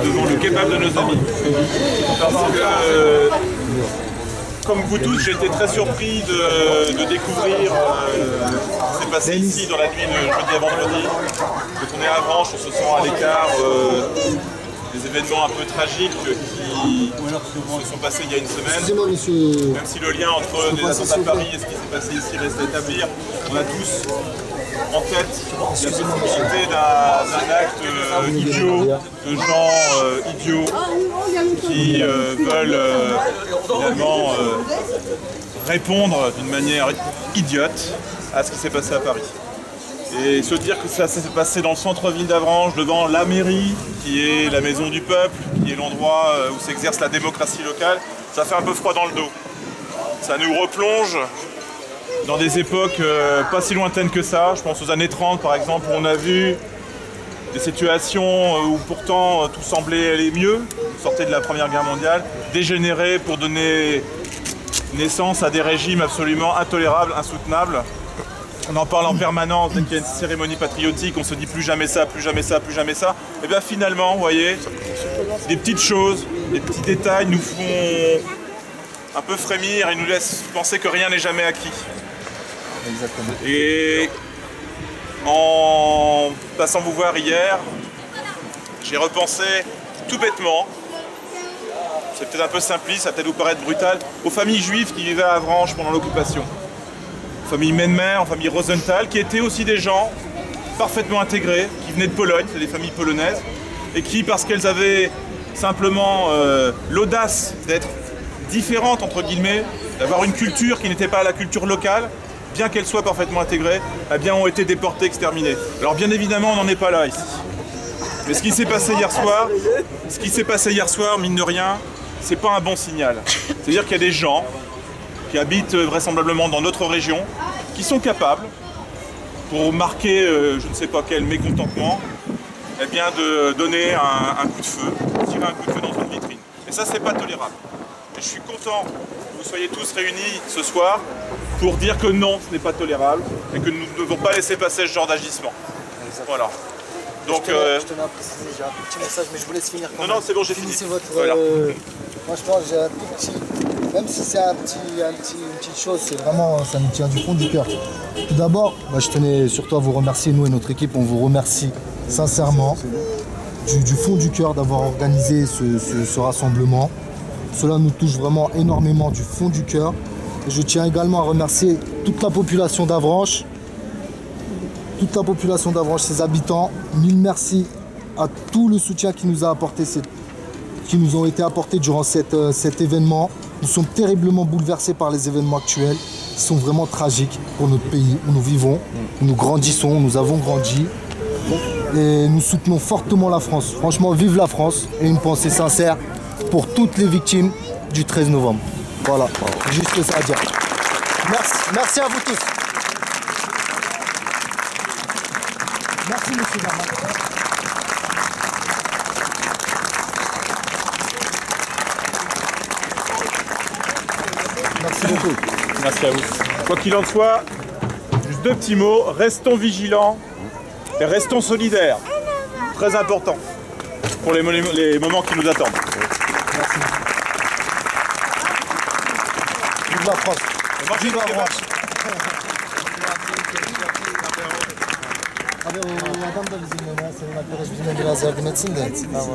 devant le kebab de nos amis. Parce que, comme vous tous, j'ai été très surpris de découvrir ce qui s'est passé ici dans la nuit de jeudi à vendredi. Quand on est à Avranches, on se sent à l'écart des événements un peu tragiques qui se sont passés il y a une semaine. Même si le lien entre les attentats de Paris et ce qui s'est passé ici reste à établir, on a tous en tête la possibilité d'un acte idiot, de gens idiots qui veulent finalement répondre d'une manière idiote à ce qui s'est passé à Paris. Et se dire que ça s'est passé dans le centre-ville d'Avranches, devant la mairie, qui est la maison du peuple, qui est l'endroit où s'exerce la démocratie locale, ça fait un peu froid dans le dos. Ça nous replonge dans des époques pas si lointaines que ça. Je pense aux années 30 par exemple, où on a vu des situations où pourtant tout semblait aller mieux, on sortait de la Première Guerre mondiale, dégénérer pour donner naissance à des régimes absolument intolérables, insoutenables. On en parle en permanence, dès qu'il y a une cérémonie patriotique, on se dit plus jamais ça, plus jamais ça, plus jamais ça. Et bien finalement, vous voyez, des petites choses, des petits détails nous font un peu frémir et nous laissent penser que rien n'est jamais acquis. Exactement. Et en passant vous voir hier, j'ai repensé tout bêtement, c'est peut-être un peu simpliste, ça va peut-être vous paraître brutal, aux familles juives qui vivaient à Avranches pendant l'occupation. Famille Menmer, en famille Rosenthal, qui étaient aussi des gens parfaitement intégrés, qui venaient de Pologne, c'est des familles polonaises, et qui, parce qu'elles avaient simplement l'audace d'être différentes, entre guillemets, d'avoir une culture qui n'était pas la culture locale, bien qu'elle soit parfaitement intégrée, eh bien, ont été déportées, exterminées. Alors bien évidemment, on n'en est pas là ici. Mais ce qui s'est passé hier soir, mine de rien, c'est pas un bon signal. C'est-à-dire qu'il y a des gens qui habitent vraisemblablement dans notre région, qui sont capables, pour marquer je ne sais pas quel mécontentement, eh bien de donner un coup de feu, tirer un coup de feu dans une vitrine. Et ça, c'est pas tolérable. Et je suis content que vous soyez tous réunis ce soir pour dire que non, ce n'est pas tolérable et que nous ne devons pas laisser passer ce genre d'agissement. Voilà. Donc, je tenais à préciser, j'ai un petit message, mais je vous laisse finir quand même. Non, c'est bon, j'ai fini. Finissez votre... Voilà. Franchement, j'ai un tout petit... Même si c'est une petite chose, c'est vraiment, ça nous tient du fond du cœur. Tout d'abord, je tenais surtout à vous remercier, nous et notre équipe, on vous remercie sincèrement, du fond du cœur d'avoir organisé ce rassemblement. Cela nous touche vraiment énormément du fond du cœur. Et je tiens également à remercier toute la population d'Avranches, ses habitants. Mille merci à tout le soutien qui nous ont été apportés durant cet événement. Nous sommes terriblement bouleversés par les événements actuels, qui sont vraiment tragiques pour notre pays, où nous vivons, où nous grandissons, nous avons grandi. Et nous soutenons fortement la France. Franchement, vive la France, et une pensée sincère pour toutes les victimes du 13 novembre. Voilà, juste ça à dire. Merci à vous tous. Merci, monsieur Darman. Merci beaucoup. Merci à vous. Quoi qu'il en soit, juste deux petits mots, restons vigilants et restons solidaires. Très important pour les moments qui nous attendent. Merci. Vive la France. Vive la France. Adam da bizimle, sen arkadaş bizimle biraz yardım etsin de. Tamam.